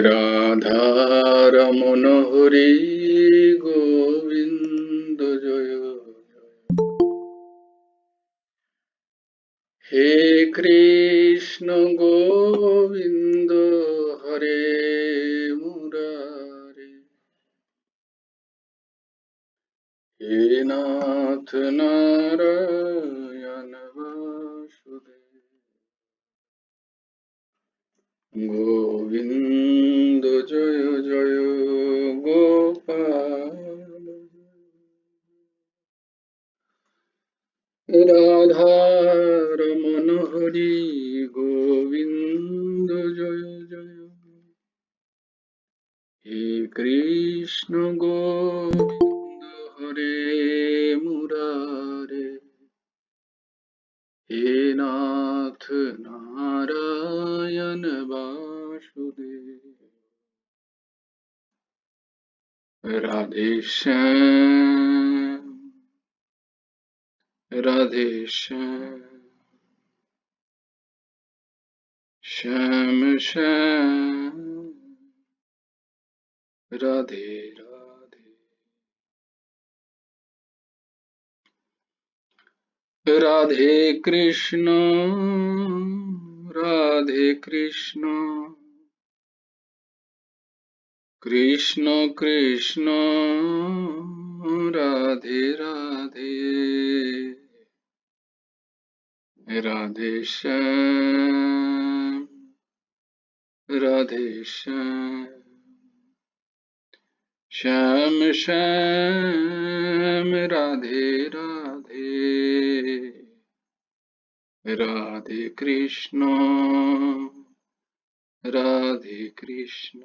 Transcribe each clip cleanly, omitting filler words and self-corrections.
রাধারমণ হরি গোবিন্দ জয় জয়। হে কৃষ্ণ গোবিন্দ হরে মুরারে, হে নাথ নারায়ণ বাসুদেব, গোবিন্দ জয় জয় গোপাল। রাধারমণ হরি গোবিন্দ জয় জয়। হে কৃষ্ণ গোবিন্দ হরে মুরারে, হে নাথ নারায়ণ বাসুদেব, রাধে শ্যাম রাধে শ্যাম, শ্যাম শ্যাম রাধে রাধে। রাধে কৃষ্ণ রাধে কৃষ্ণ, কৃষ্ণ কৃষ্ণ রাধে রাধে, রাধে শ্যাম রাধে শ্যাম, শ্যাম শ্যাম রাধে রাধে। রাধে কৃষ্ণ রাধে কৃষ্ণ,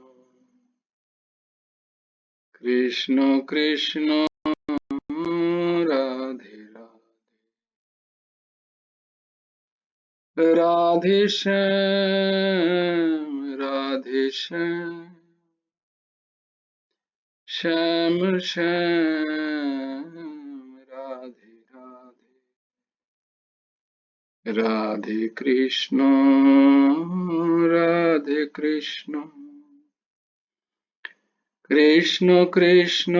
কৃষ্ণ কৃষ্ণ রাধে রাধে। রাধে শ্যাম রাধে শ্যাম, শ্যাম শ্যাম রাধে রাধে। রাধে কৃষ্ণ রাধে কৃষ্ণ, কৃষ্ণ কৃষ্ণ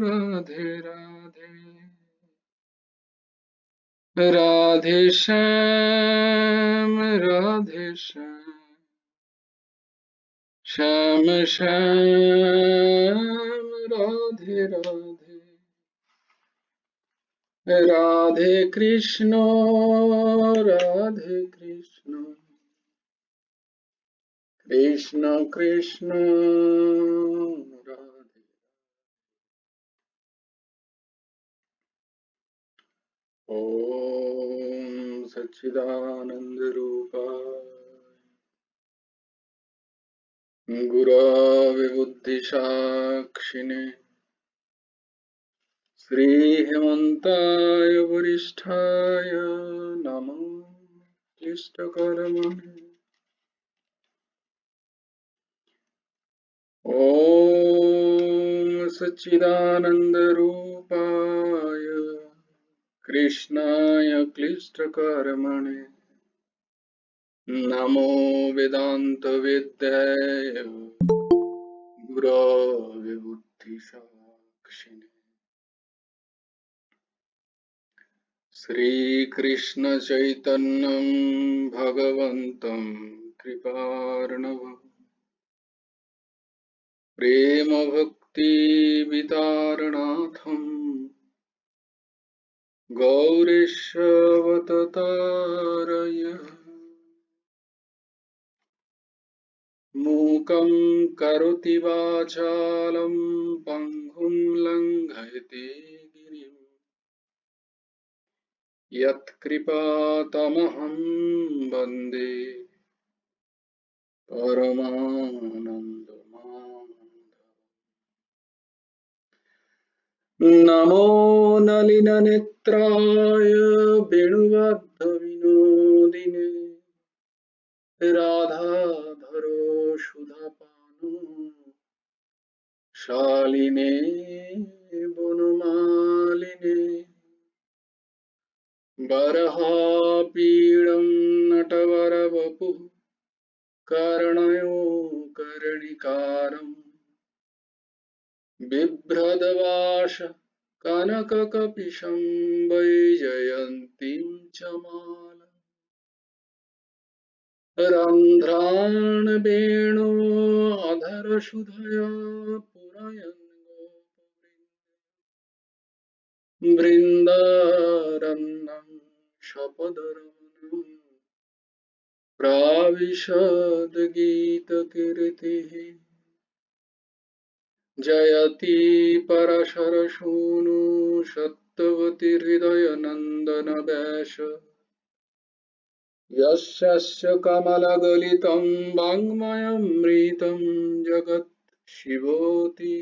রাধে রাধে। রাধে শ্যাম রাধে শ্যাম, শ্যাম শ্যাম রাধে রাধে। রাধে কৃষ্ণ রাধে কৃষ্ণ, কৃষ্ণ কৃষ্ণ রাধে। ओम सच्चिदानंद रूपाय गुरवे बुद्धिसाक्षिणे श्री हेमंताय वरिष्ठाय नमो क्लिष्टकर्मणे। ओम सच्चिदानंद रूपाय कृष्णाय क्लिष्टकर्मणे नमो वेदांत विद्याय गुरवे बुद्धिसाक्षिणे। श्री कृष्ण चैतन्यं भगवन्तं कृपार्णवं प्रेम भक्ति वितारणार्थं गौरीशवततारय मूकं करोति वाचालं पङ्गुं लङ्घयति गिरिं यत्कृपातमहं वन्दे परमानन्दमाधवम्। नमो नलिननेत्राय वेणुवाद्यविनोदिने राधाधरो सुधापानो शालिने वनमालिने बर्हापीडं नटवरवपुः कर्णयो कर्णिकारम् बिभ्रदवाश कनककपिशं वैजयन्तीं च मालम् रन्ध्रान् वेणोऽधरसुधया पुरयन् बृन्दारण्यं शपदरमणं प्राविशद्गीतकीर्तिः जयति परशरसूनु सत्यवती हृदयनन्दन वेश यस्य कमलगलितं वाङ्मयमृतं जगत् शिवोति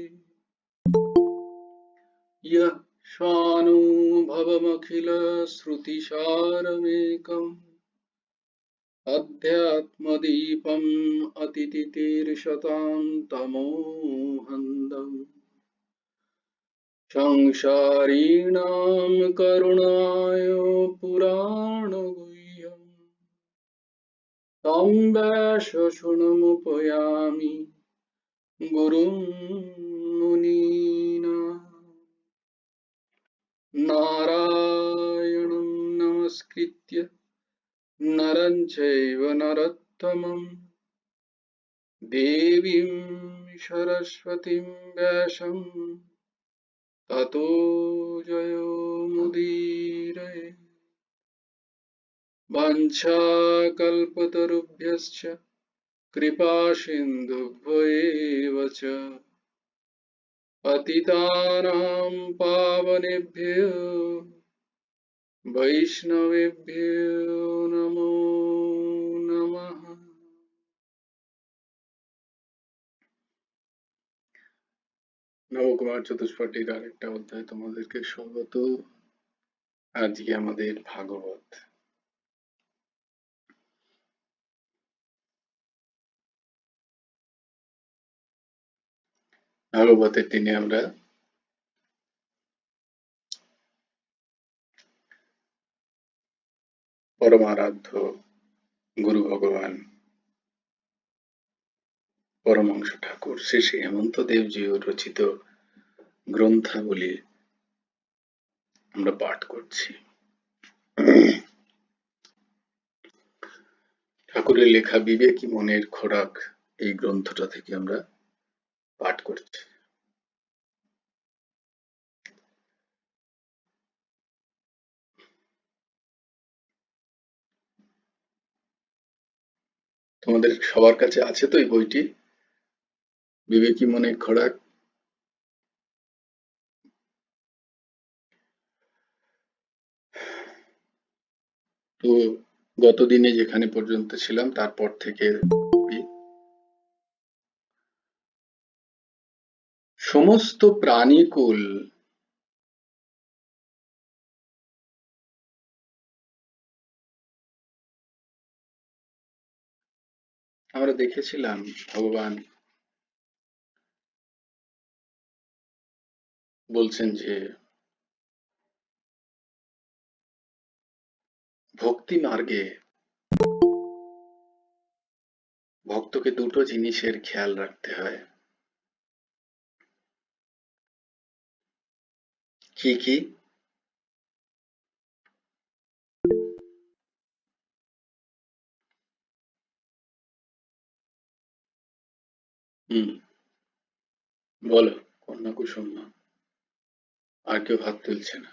यः स्वानुभवमखिलश्रुतिसारमेकम् अध्यात्मदीपम् अतितितीर्षतां तमोहन्दम् संसारिणां करुणाय पुराणगुह्यम् तं व्यासशृणुमुपयामि गुरुं मुनीनाम् नारायणं नमस्कृत्य नरं चैव नरोत्तमं देवीं सरस्वतीं व्यासं ततो जयोमुदीरये वाञ्छाकल्पतरुभ्यश्च कृपासिन्धुभ्यैव च पतितानां पावनेभ्यो वैष्णवेभ्यो नमो नमः। নবকুমার চতুষ্পদীর আরেকটা অধ্যায় তোমাদেরকে স্বাগত। আজকে আমাদের ভাগবত। ভাগবতের দিনে আমরা পরমারাধ্য গুরু ভগবান পরমহংস ঠাকুর শ্রী শ্রী হেমন্ত দেবজিও রচিত গ্রন্থাবলী আমরা পাঠ করছি। ঠাকুরের লেখা বিবেকী মনের খোরাক এই গ্রন্থটা থেকে আমরা পাঠ করছি। তোমাদের সবার কাছে আছে তো এই বইটি, বিবেকী মনের খোরাক? তো গতদিনে যেখানে পর্যন্ত ছিলাম তারপর থেকে সমস্ত প্রাণীকুল আমরা দেখেছিলাম ভগবান বলছেন যে ভক্তি মার্গে ভক্তকে দুটো জিনিসের খেয়াল রাখতে হয়। কি কি? বলো কন্যা কুসুম, আর কেউ হাত তুলছে না।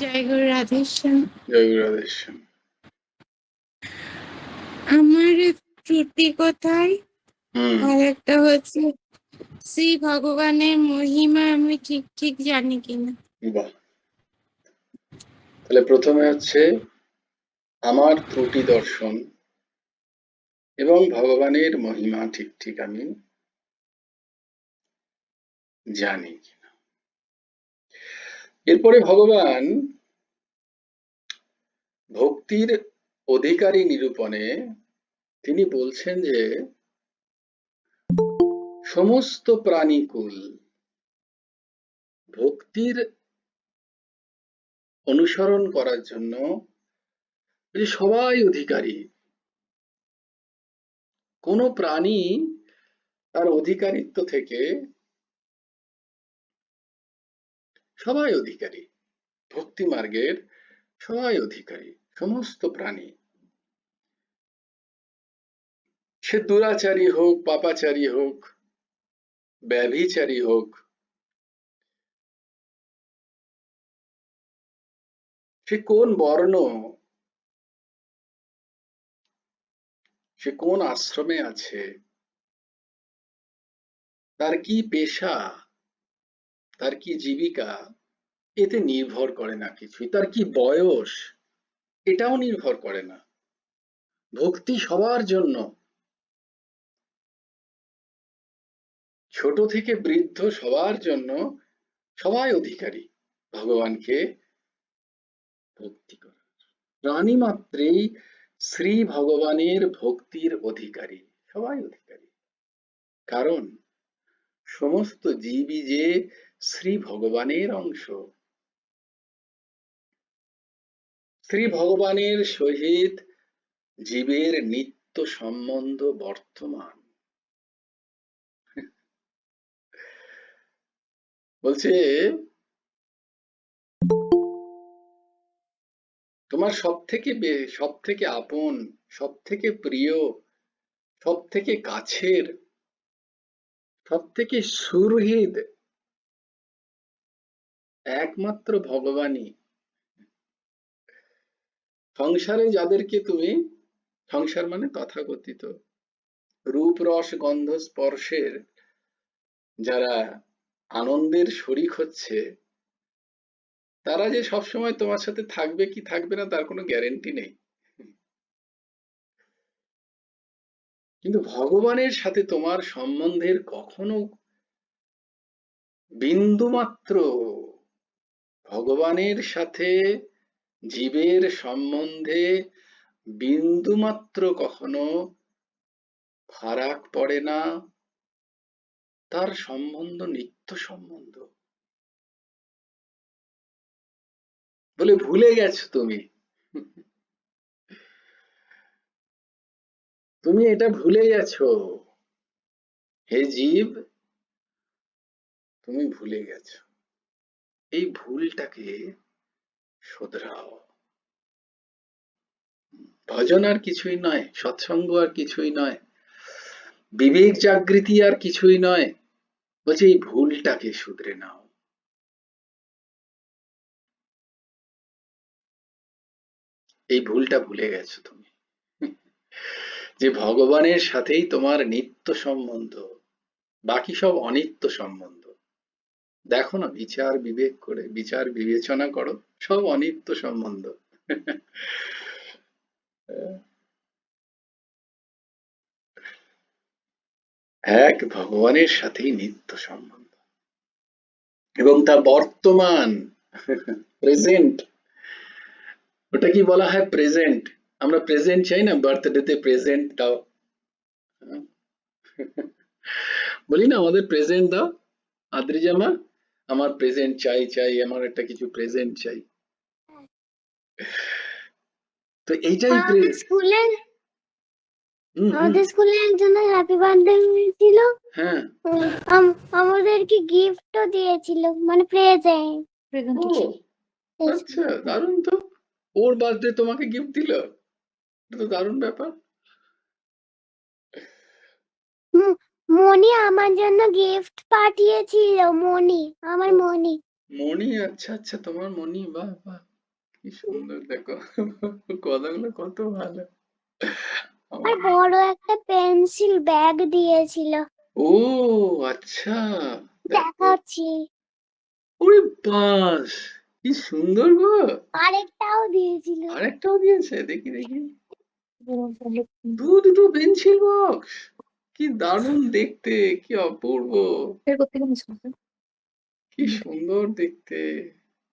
জয় গুরু রাধেশ্যাম। জয় গুরু রাধেশ্যাম। আমার ত্রুটি কোথায়? আর একটা হচ্ছে শ্রী ভগবানের মহিমা আমি ঠিক ঠিক জানি কিনা। বাহ, তাহলে প্রথমে হচ্ছে আমার ত্রুটি দর্শন এবং ভগবানের মহিমা ঠিক ঠিক আমি জানি কিনা। এরপরে ভগবান ভক্তির অধিকারী নিরূপণে তিনি বলছেন যে সমস্ত প্রাণীকুল ভক্তির অনুসরণ করার জন্য যে সবাই অধিকারী, কোন প্রাণী তার অধিকারিত্ব থেকে, সবাই অধিকারী, ভক্তি মার্গের সবাই অধিকারী, সমস্ত প্রাণী, সে দুরাচারী হোক, পাপাচারী হোক, ব্যভিচারী হোক, সে কোন বর্ণ, সে কোন আশ্রমে আছে, তার কি পেশা, তার কি জীবিকা, এতে নির্ভর করে না কিছুই, তার কি বয়স এটাও নির্ভর করে না। ভক্তি সবার জন্য, ছোট থেকে বৃদ্ধ সবার জন্য, সবাই অধিকারী ভগবানকে ভক্তি করার। প্রাণী মাত্রেই শ্রী ভগবানের ভক্তির অধিকারী, সবাই অধিকারী, কারণ সমস্ত জীবই যে শ্রী ভগবানের অংশ। শ্রী ভগবানের সহিত জীবের নিত্য সম্বন্ধ বর্তমান। বলছে তোমার সব থেকে আপন, সব থেকে প্রিয়, সব থেকে কাছের, সব থেকে সুহৃদ একমাত্র ভগবানই। সংসারে যাদেরকে তুমি, সংসার মানে তথাকথিত রূপ রস গন্ধ স্পর্শের যারা আনন্দের শরিক হচ্ছে, তারা যে সবসময় তোমার সাথে থাকবে কি থাকবে না তার কোনো গ্যারেন্টি নেই। কিন্তু ভগবানের সাথে তোমার সম্বন্ধের কখনো বিন্দুমাত্র, ভগবানের সাথে জীবের সম্বন্ধে বিন্দুমাত্র কখনো ফারাক পড়ে না, তার সম্বন্ধ নিত্য সম্বন্ধ। বলে ভুলে গেছো তুমি, তুমি এটা ভুলে গেছো হে জীব, তুমি ভুলে গেছো। এই ভুলটাকে শোধরাও। ভজন আর কিছুই নয়, সৎসঙ্গ আর কিছুই নয়, বিবেক জাগৃতি আর কিছুই নয়, বলছে এই ভুলটাকে শুধরে নাও। এই ভুলটা ভুলে গেছো তুমি, যে ভগবানের সাথেই তোমার নিত্য সম্বন্ধ, বাকি সব অনিত্য সম্বন্ধ। দেখো না, বিচার বিবেক করে, বিচার বিবেচনা করো, সব অনিত্য সম্বন্ধ। এক ভগবানের সাথেই নিত্য সম্বন্ধ, এবং তা বর্তমান, প্রেজেন্ট। ওটা কি বলা হয়? প্রেজেন্ট। আমরা প্রেজেন্ট চাই না, বার্থডেতে প্রেজেন্ট দাও, বলি না আমাদের প্রেজেন্ট দাও, আদ্রিজামা আমার প্রেজেন্ট চাই, চাই আমার একটা কিছু প্রেজেন্ট চাই। তো এইটাই আমাদের স্কুলে একজনের হ্যাপি বার্থডে হয়েছিল, হ্যাঁ, আমাদেরকে গিফটও দিয়েছিল, মানে প্রেজেন্ট। আচ্ছা, দারুণ তো। ওর বার্থডে তোমাকে গিফট দিল, এটা তো দারুণ ব্যাপার। মনি আমার জন্য গিফট পাঠিয়েছিল, মনি, আমার মনি। মনি, আচ্ছা আচ্ছা, তোমার মনি, বাহ বাহ, কি সুন্দর, দেখো কথাগুলো কত ভালো। আর বড় একটা পেন্সিল ব্যাগ দিয়েছিল। ও আচ্ছা, দেখাচ্ছি। ওরে বাস, কি সুন্দর গো। আরেকটাও দিয়েছিল। আরেকটাও দিয়েছে, দেখি দেখি, দুটো পেন্সিল বক্স, কি দারুণ দেখতে, কি অপূর্ব, কি সুন্দর দেখতে।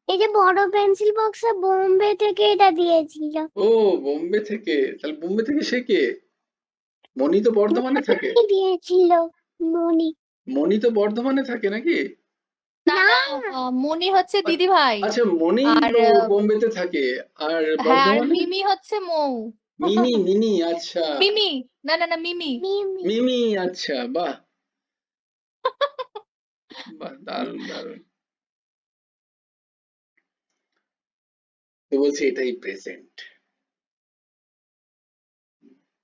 এই যে বড় পেন্সিল বক্সটা বোম্বে থেকে এটা দিয়েছিল। ও বোম্বে থেকে, তাহলে বোম্বে থেকে সে কে? মনি তো বর্ধমানে থাকে। দিয়েছিল মনি। মনি তো বর্ধমানে থাকে নাকি? না না, মনি হচ্ছে দিদি ভাই, আচ্ছা, মনি আর বোম্বেতে থাকে, আর হ্যাঁ, আর বর্ধমানে মিমি হচ্ছে মৌ। মিনি, আচ্ছা মিমি, না না না, মিমি। মিমি, আচ্ছা, বাহ বাহ, দারুণ দারুণ। তো বলছি এটাই প্রেজেন্ট,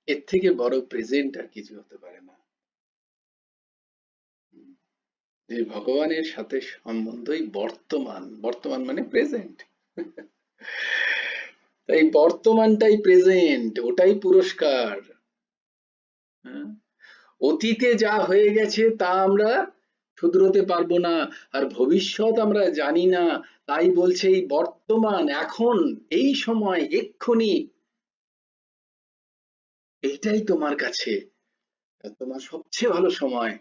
এর থেকে বড় প্রেজেন্ট আর কিছু হতে পারে না। যে ভগবানের সাথে সম্বন্ধই বর্তমান, বর্তমান মানে প্রেজেন্ট। তাই বর্তমানটাই প্রেজেন্ট, ওটাই পুরস্কার। হ্যাঁ? অতীতে যা হয়ে গেছে তা আমরা শুধরোতে পারবো না, আর ভবিষ্যৎ আমরা জানি না। তাই বলছে এই বর্তমান, এখন, এই সময়, এক্ষুনি, এইটাই তোমার কাছে তোমার সবচেয়ে ভালো সময়।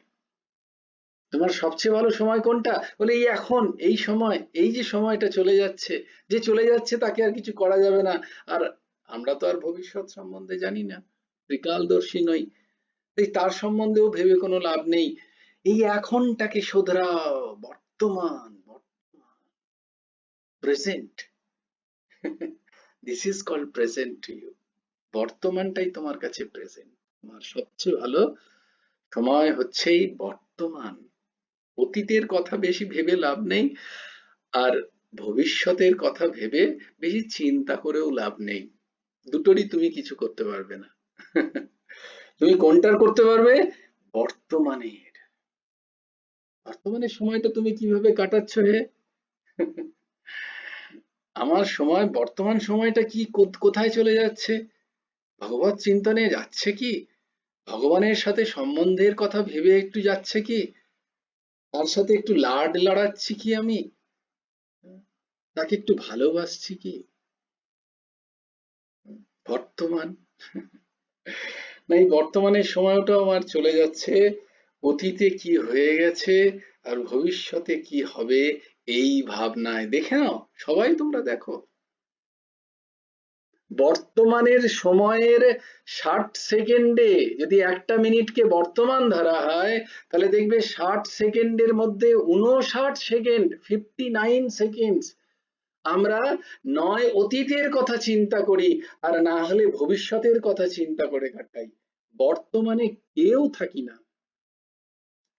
তোমার সবচেয়ে ভালো সময় কোনটা? বলে এই এখন, এই সময়, এই যে সময়টা চলে যাচ্ছে, যে চলে যাচ্ছে তাকে আর কিছু করা যাবে না। আর আমরা তো আর ভবিষ্যৎ সম্বন্ধে জানি না, ত্রিকালদর্শী নই, তাই তার সম্বন্ধেও ভেবে কোনো লাভ নেই। এই এখনটাকে শোধরাও, বর্তমান, বর্তমান, present. This is called present to you. বর্তমানটাই তোমার কাছে প্রেজেন্ট। তোমার সবচেয়ে ভালো সময় হচ্ছে এই বর্তমান। অতীতের কথা বেশি ভেবে লাভ নেই, আর ভবিষ্যতের কথা ভেবে বেশি চিন্তা করেও লাভ নেই। দুটোরই তুমি কিছু করতে পারবে না। তুমি কোনটার করতে পারবে? বর্তমানের। বর্তমানের সময়টা তুমি কিভাবে কাটাচ্ছ হে? আমার সময়, বর্তমান সময়টা কি কোথায় চলে যাচ্ছে? ভগবত চিন্তনে যাচ্ছে কি? ভগবানের সাথে সম্বন্ধের কথা ভেবে একটু যাচ্ছে কি? তার সাথে একটু লাড লড়াচ্ছি কি আমি? তাকে একটু ভালোবাসছি কি? বর্তমান। না, এই বর্তমানের সময়টাও আমার চলে যাচ্ছে অতীতে কি হয়ে গেছে আর ভবিষ্যতে কি হবে এই ভাবনায়। দেখে নাও, সবাই তোমরা দেখো, বর্তমানের সময়ের 60 সেকেন্ডে যদি একটা মিনিটকে বর্তমান ধরা হয়, তাহলে দেখবে 60 সেকেন্ডের মধ্যে 59 সেকেন্ড, 59 সেকেন্ড আমরা নয় অতীতের কথা চিন্তা করি, আর না হলে ভবিষ্যতের কথা চিন্তা করে কাটাই। বর্তমানে কেউ থাকি না।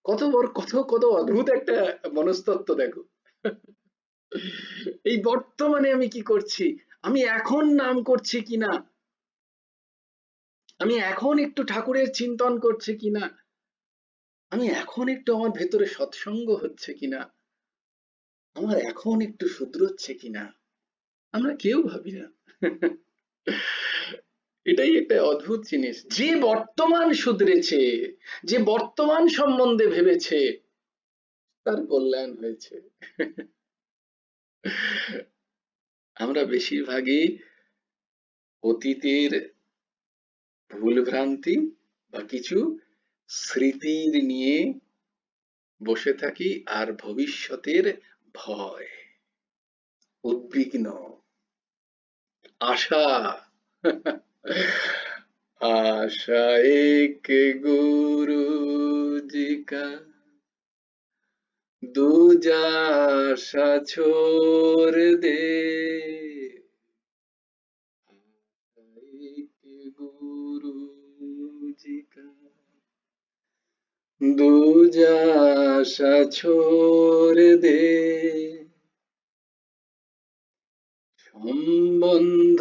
কত বড়, কত কত অদ্ভুত একটা মনস্তত্ত্ব দেখো। এই বর্তমানে আমি কি করছি? আমি এখন নাম করছি কিনা, আমি এখন একটু ঠাকুরের চিন্তন করছি কিনা, আমি এখন একটু আমার ভেতরে সৎসঙ্গ হচ্ছে কিনা, আমার এখন একটু শুধরোচ্ছে কিনা, আমরা কেউ ভাবি না। এটাই একটা অদ্ভুত জিনিস। যে বর্তমান শুধরেছে, যে বর্তমান সম্বন্ধে ভেবেছে, তার কল্যাণ হয়েছে। আমরা বেশিরভাগই অতীতের ভুলভ্রান্তি বা কিছু স্মৃতির নিয়ে বসে থাকি, আর ভবিষ্যতের ভয়, উদ্বিগ্ন, আশা। आशा एक गुरु जी का, दूजा आशा छोड़ दे। एक गुरु जी का, दूजा आशा छोड़ दे। সম্বন্ধ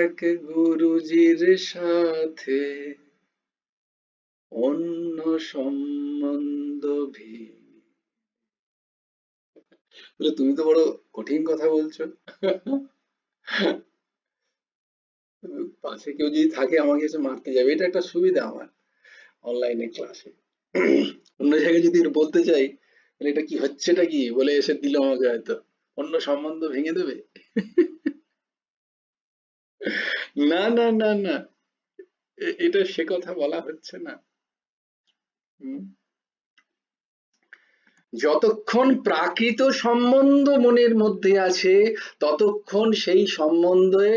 এক গুরুজির সাথে, অন্য সম্বন্ধ ভিন্ন। বলে তুমি তো বড় কঠিন কথা বলছো। পাশে কেউ যদি থাকে আমাকে এসে মারতে যাবে, এটা একটা সুবিধা আমার অনলাইনে ক্লাসে। অন্য জায়গায় যদি বলতে চাই তাহলে এটা কি হচ্ছেটা কি বলে এসে দিল আমাকে, হয়তো অন্য সম্বন্ধ ভেঙে দেবে। না না না না, এটা সে কথা বলা হচ্ছে না। হুম, যতক্ষণ প্রাকৃত সম্বন্ধ মনের মধ্যে আছে ততক্ষণ সেই সম্বন্ধে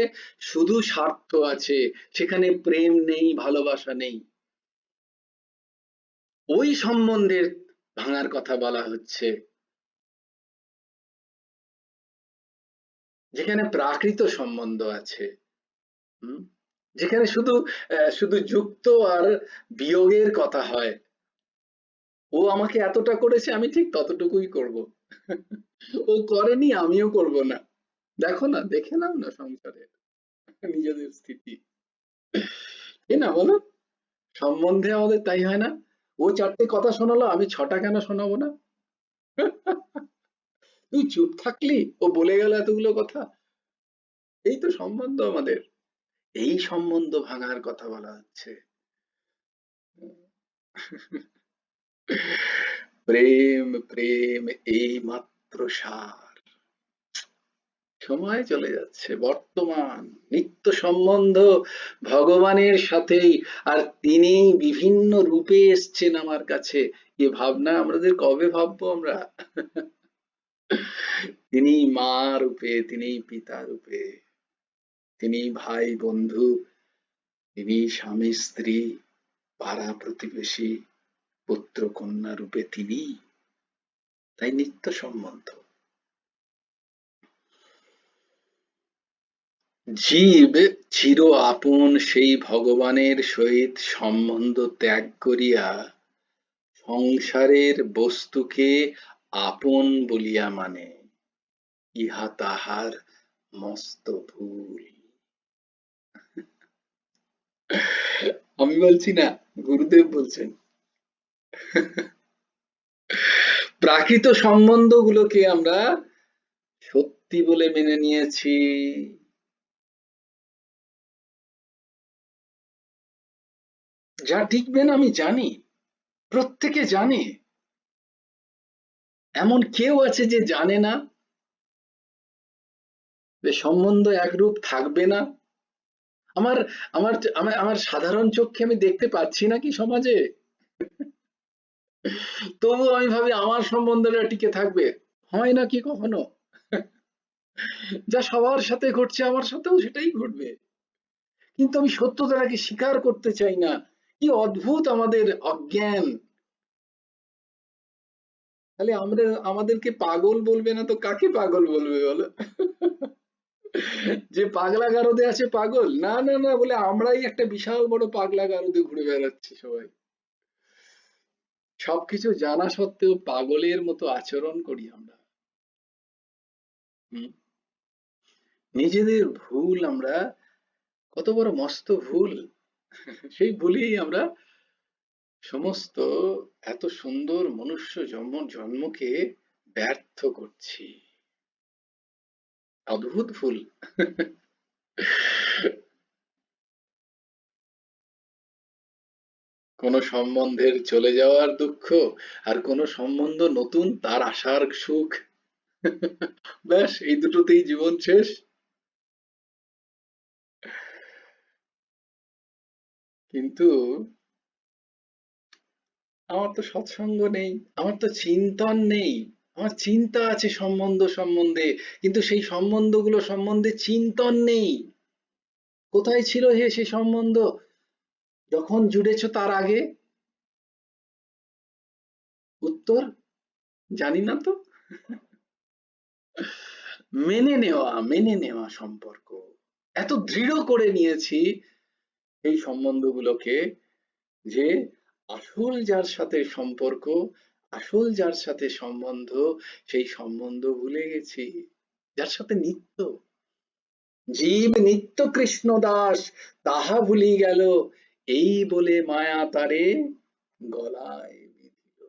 শুধু স্বার্থ আছে, সেখানে প্রেম নেই, ভালোবাসা নেই। ওই সম্বন্ধের ভাঙার কথা বলা হচ্ছে। যেখানে প্রাকৃত সম্বন্ধ আছে, যেখানে শুধু শুধু যুক্ত আর বিয়োগের কথা হয়, ও আমাকে এতটা করেছে আমি ঠিক ততটুকুই করব, ও করেনি আমিও করব না। দেখো না, দেখে নাও না সংসারে নিজেদের স্থিতি, তাই না বলো? সম্বন্ধে আমাদের তাই হয় না? ও 4টে কথা শোনালো, আমি 6টা কেন শোনাবো না? তুই চুপ থাকলি, ও বলে গেল এতগুলো কথা। এই তো সম্বন্ধ আমাদের, এই সম্বন্ধ ভাঙার কথা বলা হচ্ছে। প্রেম প্রেম এই মাত্র সার। সময় চলে যাচ্ছে, বর্তমান নিত্য সম্বন্ধ ভগবানের সাথেই, আর তিনি বিভিন্ন রূপে এসছেন আমার কাছে। এ ভাবনা আমাদের কবে ভাববো আমরা? তিনি মা রূপে, তিনি পিতা রূপে, তিনি ভাই বন্ধু, তিনি স্বামী স্ত্রী, পাড়া প্রতিবেশী, পুত্র কন্যা রূপে তিনি। তাই নিত্য সম্বন্ধ। জীব চির আপন সেই ভগবানের সহিত সম্বন্ধ ত্যাগ করিয়া সংসারের বস্তুকে আপন বলিয়া মানে, ইহা তাহার মস্ত ভুল। আমি বলছি না, গুরুদেব বলছেন। প্রাকৃত সম্বন্ধগুলোকে আমরা সত্যি বলে মেনে নিয়েছি, যা টিকবে না আমি জানি, প্রত্যেকে জানে। এমন কেউ আছে যে জানে না যে সম্বন্ধ একরূপ থাকবে না? আমার আমার আমার আমার সাধারণ চোখে আমি দেখতে পাচ্ছি নাকি সমাজে? তবু আমি ভাবি আমার সম্বন্ধটা টিকে থাকবে, হয় নাকি কখনো? যা সবার সাথে ঘটছে আমার সাথেও সেটাই ঘটবে, কিন্তু আমি সত্যতাটাকে স্বীকার করতে চাই না। কি অদ্ভুত আমাদের অজ্ঞান! তাহলে আমরা, আমাদেরকে পাগল বলবে না তো কাকে পাগল বলবে বলো? যে পাগলা গারদে আছে পাগল, না না না বলে আমরাই একটা বিশাল বড় পাগলা গারদে ঘুরে বেড়াচ্ছি সবাই, সবকিছু জানা সত্ত্বেও পাগলের মতো আচরণ করি আমরা। হুম, নিজেদের ভুল আমরা, কত বড় মস্ত ভুল, সেই ভুলেই আমরা সমস্ত এত সুন্দর মনুষ্য জন্মকে ব্যর্থ করছি। অদ্ভুত ভুল। কোন সম্বন্ধের চলে যাওয়ার দুঃখ, আর কোন সম্বন্ধ নতুন তার আসার সুখ, ব্যাস এই দুটোতেই জীবন শেষ। কিন্তু আমার তো সৎসঙ্গ নেই, আমার তো চিন্তন নেই। আমার চিন্তা আছে সম্বন্ধ সম্বন্ধে, কিন্তু সেই সম্বন্ধগুলো সম্বন্ধে চিন্তন নেই। কোথায় ছিল হে সেই সম্বন্ধ যখন জুড়েছ তার আগে? উত্তর জানি না তো। মেনে নেওয়া সম্পর্ক এত দৃঢ় করে নিয়েছি এই সম্বন্ধগুলোকে, যে আসল যার সাথে সম্পর্ক, আসল যার সাথে সম্বন্ধ, সেই সম্বন্ধ ভুলে গেছি, যার সাথে নিত্য। জীব নিত্য কৃষ্ণ দাস তাহা ভুলি গেল, এই বলে মায়া তারে গলায় বিঁধিল।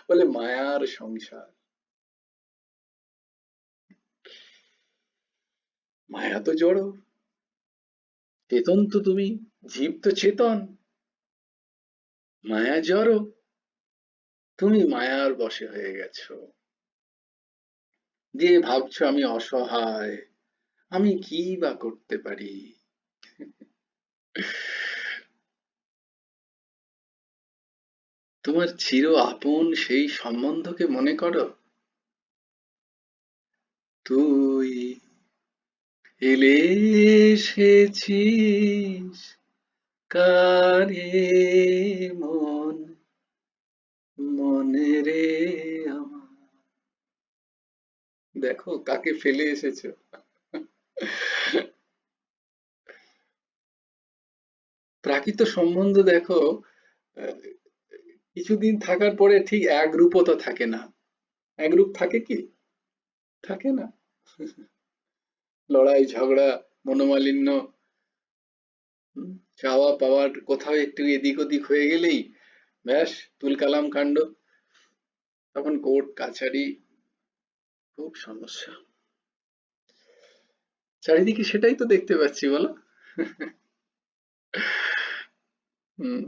বলে মায়ার সংসার, মায়া তো জড়, চেতন তো তুমি, জীব তো চেতন, মায়া জড়, তুমি মায়ার বশে হয়ে গেছো, দিয়ে ভাবছো আমি অসহায়, আমি কি বা করতে পারি। তোমার চির আপন সেই সম্বন্ধকে মনে করো, তুই এলে এসেছিস কারে মন, মনে রে আমার, দেখো কাকে ফেলে এসেছো। প্রাকৃত সম্বন্ধ দেখো, আহ, কিছুদিন থাকার পরে ঠিক এক রূপও তো থাকে না। এক রূপ থাকে কি? থাকে না। লড়াই ঝগড়া, মনোমালিন্য, হুম, চাওয়া পাওয়ার কোথাও একটু এদিক ওদিক হয়ে গেলেই ব্যাস তুলকালাম কাণ্ড। তখন কোর্ট কাছারি, খুব সমস্যা। চারিদিকে সেটাই তো দেখতে পাচ্ছি, বলো। হুম।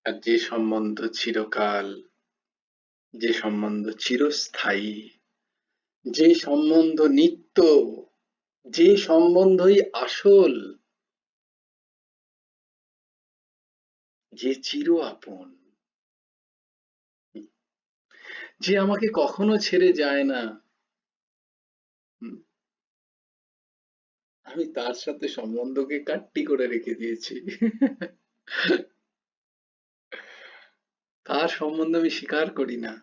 আর যে সম্বন্ধ চিরকাল, যে সম্বন্ধ চিরস্থায়ী, যে সম্বন্ধ নিত্য, যে সম্বন্ধই আসল, যে চির আপন, যে আমাকে কখনো ছেড়ে যায় না, হুম, আমি তার সাথে সম্বন্ধকে কাট্টি করে রেখে দিয়েছি। তার সম্বন্ধ আমি স্বীকার করি না,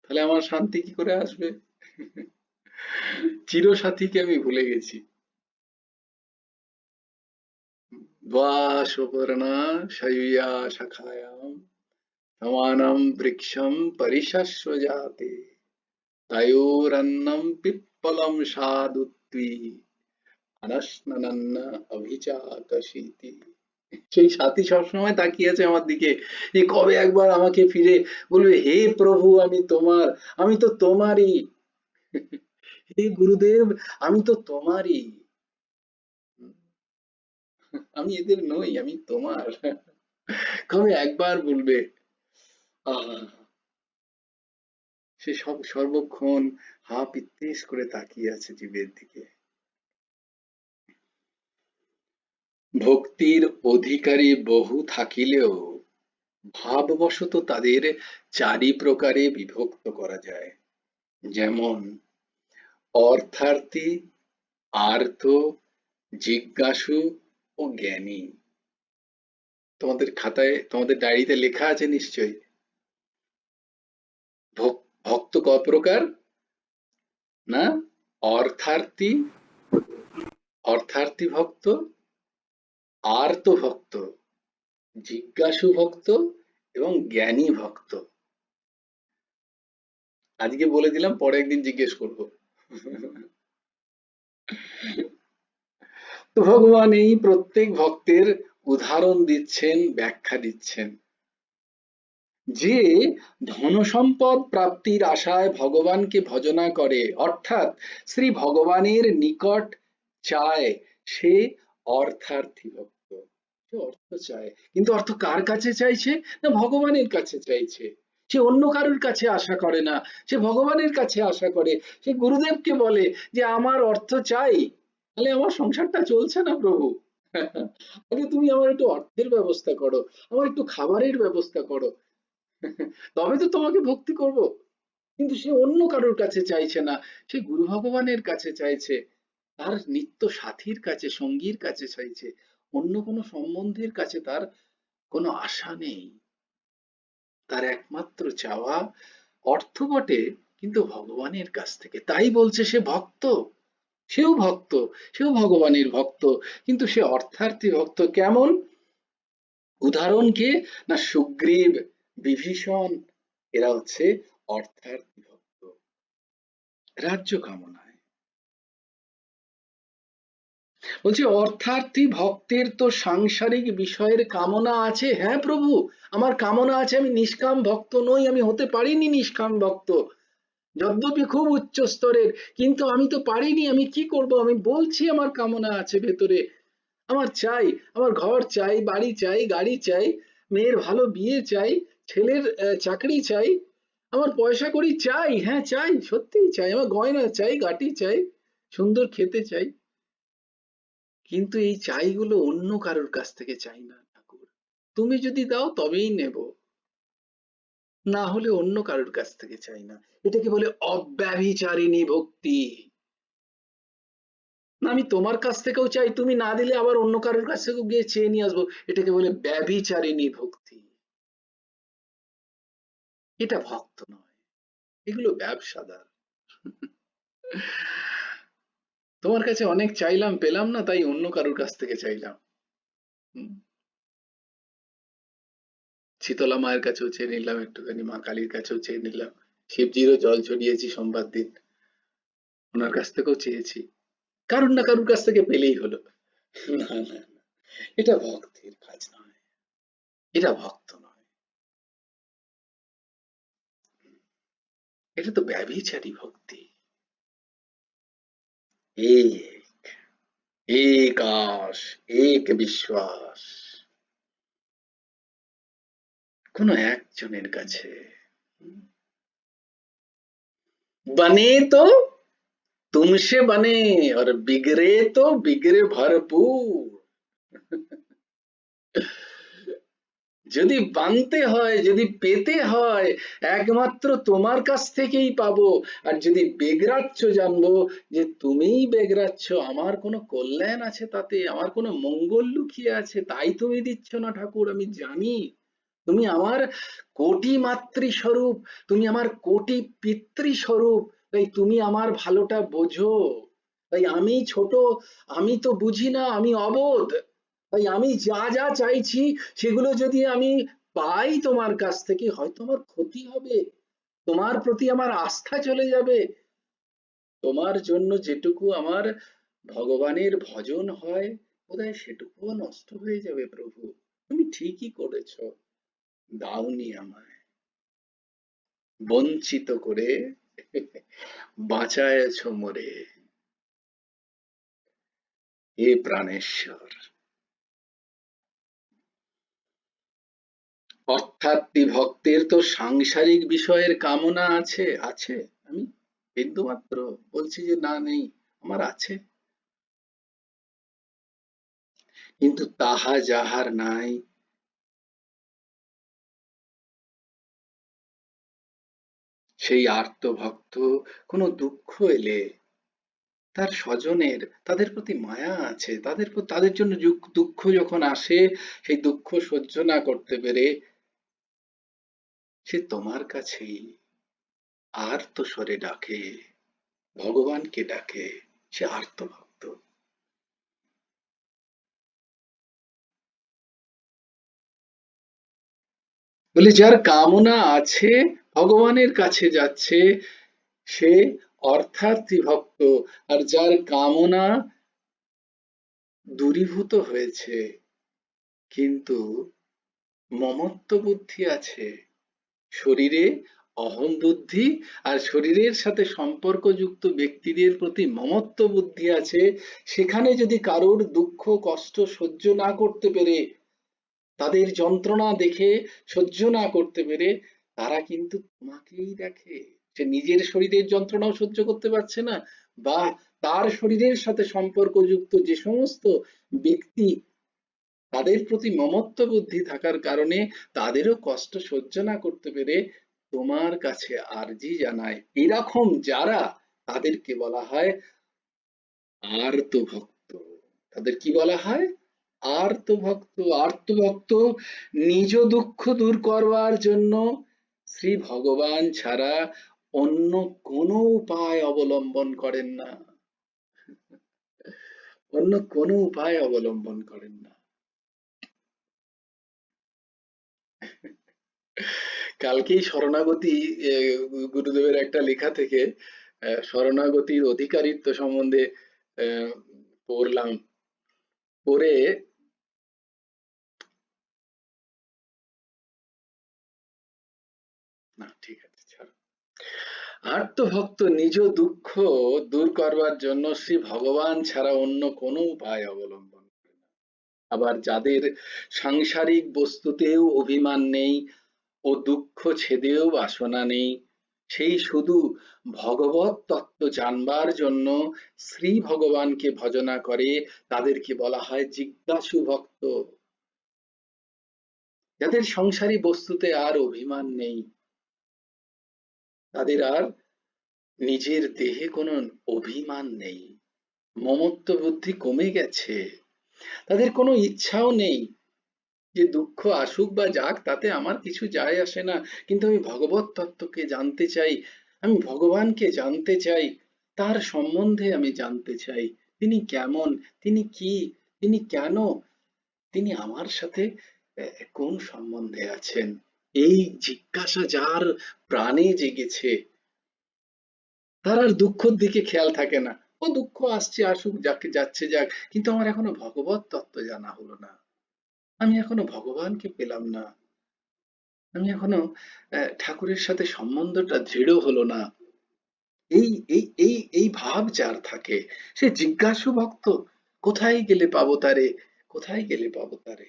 তাহলে আমার শান্তি কি করে আসবে? চিরসাথীকে আমি ভুলে গেছি। দ্বা সুপর্ণা শয়্যা শাখায়াম সমানম বৃক্ষম পরিশস্বজাতে তয়োরন্নম পিপ্পলম সাদুত্তি অনশ্ননন্ন অভিজাতশীতি। সেই সাথী সবসময় তাকিয়ে আছে আমার দিকে, যে কবে একবার আমাকে ফিরে বলবে, হে প্রভু আমি তোমার, আমি তো তোমারই, হে গুরুদেব আমি তো তোমারই, আমি এদের নই, আমি তোমার। কবে একবার বলবে। আহা, সে সব সর্বক্ষণ হা পিত্তেশ করে তাকিয়ে আছে জীবের দিকে। ভক্তির অধিকারী বহু থাকিলেও ভাববশত তাদের চারি প্রকারে বিভক্ত করা যায়। যেমন অর্থার্থী, আর্ত, জিজ্ঞাসু ও জ্ঞানী। তোমাদের খাতায়, তোমাদের ডায়েরিতে লেখা আছে নিশ্চয়ই। ভক্ত ক প্রকার? না, অর্থার্থী, অর্থার্থী ভক্ত, আর্ত ভক্ত, জিজ্ঞাসু ভক্ত এবং জ্ঞানী ভক্ত। আজকে বলে দিলাম, পরে একদিন জিজ্ঞেস করবো। তো ভগবান এই প্রত্যেক ভক্তের উদাহরণ দিচ্ছেন, ব্যাখ্যা দিচ্ছেন। যে ধনসম্পদ প্রাপ্তির আশায় ভগবানকে ভজনা করে, অর্থাৎ শ্রী ভগবানের নিকট চায়, সে অর্থার্থী ভক্ত। সে অর্থ চায়, কিন্তু অর্থ কার কাছে চাইছে? না, ভগবানের কাছে চাইছে। সে অন্য কারোর কাছে আশা করে না, সে ভগবানের কাছে আশা করে। সে গুরুদেবকে বলে যে আমার অর্থ চাই, তাহলে আমার সংসারটা চলছে না প্রভু। আগে তুমি আমার একটু অর্থের ব্যবস্থা করো, আমার একটু খাবারের ব্যবস্থা করো, তবে তো তোমাকে ভক্তি করব। কিন্তু সে অন্য কারোর কাছে চাইছে না, সে গুরু ভগবানের কাছে চাইছে, তার নিত্য সাথীর কাছে, সঙ্গীর কাছে চাইছে। অন্য কোনো সম্বন্ধের কাছে তার কোনো আশা নেই। তার একমাত্র চাওয়া অর্থ বটে, কিন্তু ভগবানের কাছ থেকে। তাই বলছে সে ভক্ত, সেও ভক্ত, সেও ভগবানের ভক্ত, কিন্তু সে অর্থার্থী ভক্ত। কেমন? উদাহরণ কে? না, সুগ্রীব, বিভীষণ, এরা হচ্ছে অর্থার্থী ভক্ত, রাজ্য কামনায়। বলছে অর্থার্থী ভক্তের তো সাংসারিক বিষয়ের কামনা আছে। হ্যাঁ প্রভু, আমার কামনা আছে, আমি নিষ্কাম ভক্ত নই, আমি হতে পারিনি নিষ্কাম ভক্ত, যদ্যপি খুব উচ্চ স্তরের, কিন্তু আমি তো পারিনি। আমি কি করব? আমি বলছি আমার কামনা আছে ভেতরে, আমার চাই, আমার ঘর চাই, বাড়ি চাই, গাড়ি চাই, মেয়ের ভালো বিয়ে চাই, ছেলের চাকরি চাই, আমার পয়সা কড়ি চাই, হ্যাঁ চাই, সত্যিই চাই, আমার গয়না চাই, গাটি চাই, সুন্দর খেতে চাই। কিন্তু এই চাইগুলো অন্য কারোর কাছ থেকে চাই না ঠাকুর, তুমি যদি দাও তবেই নেব, না হলে অন্য কারোর কাছ থেকে চাই না। এটাকে বলে অব্যভিচারিণী ভক্তি। না আমি তোমার কাছ থেকেও চাই, তুমি না দিলে আবার অন্য কারোর কাছ থেকেও গিয়ে চেয়ে নিয়ে আসবো, এটাকে বলে ব্যভিচারিণী ভক্তি। এটা ভক্ত নয়, এগুলো ব্যবসাদার। তোমার কাছে অনেক চাইলাম, পেলাম না, তাই অন্য কারোর কাছ থেকে চাইলাম। হুম। শীতলা মায়ের কাছেও চেয়ে নিলাম একটুখানি, মা কালীর কাছেও চেয়ে নিলাম, শিবজিরও জল চড়িয়েছি সোমবার দিন, ওনার কাছ থেকেও চেয়েছি, কারুর না কারুর কাছ থেকে পেলেই হলো। না না না, এটা ভক্তির কাজ নয়, এটা ভক্ত নয়, এটা তো ব্যভিচারী ভক্তি। एक एक आश एक বিশ্বাস, কোন একজনের কাছে। बने तो तुमसे बने और बिगड़े तो बिगड़े भरपूर। যদি বানতে হয়, যদি পেতে হয়, একমাত্র তোমার কাছ থেকেই পাবো। আর যদি বেগরাচ্ছ জানবো যে তুমিই বেগরাচ্ছ, আমার কোনো কল্যাণ আছে তাতে, আমার কোনো মঙ্গল লুকিয়ে আছে, তাই তুমি দিচ্ছ না ঠাকুর, আমি জানি। তুমি আমার কোটি মাতৃ স্বরূপ, তুমি আমার কোটি পিতৃ স্বরূপ, তাই তুমি আমার ভালোটা বোঝো। তাই আমি ছোট, আমি তো বুঝি না, আমি অবোধ, তাই আমি যা যা চাইছি সেগুলো যদি আমি পাই তোমার কাছ থেকে, হয়তো আমার ক্ষতি হবে, তোমার প্রতি আমার আস্থা চলে যাবে, তোমার জন্য যেটুকু আমার ভগবানের ভজন হয় বোধহয় সেটুকুও নষ্ট হয়ে যাবে। প্রভু তুমি ঠিকই করেছো, দাওনি আমায়, বঞ্চিত করে বাঁচায়েছ মোরে, হে প্রাণেশ্বর। অর্থাৎ ভক্তের তো সাংসারিক বিষয়ের কামনা আছে, আছে, আমি বিন্দুমাত্র বলছি যে না নেই, আমার আছে, কিন্তু তাহা যাহার নাই, সেই আর্ত ভক্ত কোনো দুঃখ এলে তার স্বজনের, তাদের প্রতি মায়া আছে, তাদের জন্য দুঃখ যখন আসে, সেই দুঃখ সহ্য না করতে পেরে সে তোমার কাছেই আর্ত স্বরে ডাকে, ভগবানকে ডাকে, সে আর্ত ভক্ত। বলে যার কামনা আছে ভগবানের কাছে যাচ্ছে, সে অর্থার্থী ভক্ত। আর যার কামনা দূরীভূত হয়েছে কিন্তু মমত্ব বুদ্ধি আছে, শরীরে অহং বুদ্ধি আর শরীরের সাথে সম্পর্কযুক্ত ব্যক্তিদের প্রতি মমত্ব বুদ্ধি আছে, সেখানে যদি কারোর দুঃখ কষ্ট সহ্য না করতে পেরে, তাদের যন্ত্রণা দেখে সহ্য না করতে পেরে, তারা কিন্তু তোমাকেই দেখে। সে নিজের শরীরের যন্ত্রণাও সহ্য করতে পারছে না, বা তার শরীরের সাথে সম্পর্কযুক্ত যে সমস্ত ব্যক্তি, তাদের প্রতি মমত্ব বুদ্ধি থাকার কারণে তাদেরও কষ্ট সহ্য না করতে পেরে তোমার কাছে আরজি জানায়। এরকম যারা, তাদেরকে বলা হয় আর্ত ভক্ত। তাদের কি বলা হয়? আর্ত ভক্ত। আর্ত ভক্ত নিজ দুঃখ দূর করবার জন্য শ্রী ভগবান ছাড়া অন্য কোনো উপায় অবলম্বন করেন না, অন্য কোনো উপায় অবলম্বন করেন না। কালকেই শরণাগতি, গুরুদেবের একটা লেখা থেকে শরণাগতির অধিকারিত্ব সম্বন্ধে পড়লাম, পড়ে না ঠিক আছে ছাড়ো। আর্তভক্ত নিজ দুঃখ দূর করবার জন্য শ্রী ভগবান ছাড়া অন্য কোনো উপায় অবলম্বন করে না। আবার যাদের সাংসারিক বস্তুতেও অভিমান নেই ও দুঃখ ছেদেও বাসনা নেই, সেই শুধু ভগবত তত্ত্ব জানবার জন্য শ্রী ভগবানকে ভজনা করে, তাদেরকে বলা হয় জিজ্ঞাসু ভক্ত। যাদের সংসারী বস্তুতে আর অভিমান নেই, তাদের আর নিজের দেহে কোনো অভিমান নেই, মমত্ব বুদ্ধি কমে গেছে, তাদের কোনো ইচ্ছাও নেই যে দুঃখ আসুক বা যাক তাতে আমার কিছু যায় আসে না, কিন্তু আমি ভগবত তত্ত্বকে জানতে চাই, আমি ভগবানকে জানতে চাই, তার সম্বন্ধে আমি জানতে চাই, তিনি কেমন, তিনি কি, তিনি কেন, তিনি আমার সাথে কোন সম্বন্ধে আছেন। এই জিজ্ঞাসা যার প্রাণে জেগেছে তার আর দুঃখের দিকে খেয়াল থাকে না। ও দুঃখ আসছে আসুক, যাকে যাচ্ছে যাক, কিন্তু আমার এখনো ভগবত তত্ত্ব জানা হলো না, আমি এখনো ভগবানকে পেলাম না, আমি এখনো ঠাকুরের সাথে সম্বন্ধটা দৃঢ় হলো না। এই এই এই এই ভাব যার থাকে সে জিজ্ঞাসু ভক্ত। কোথায় গেলে পাবো তারে, কোথায় গেলে পাবো তারে,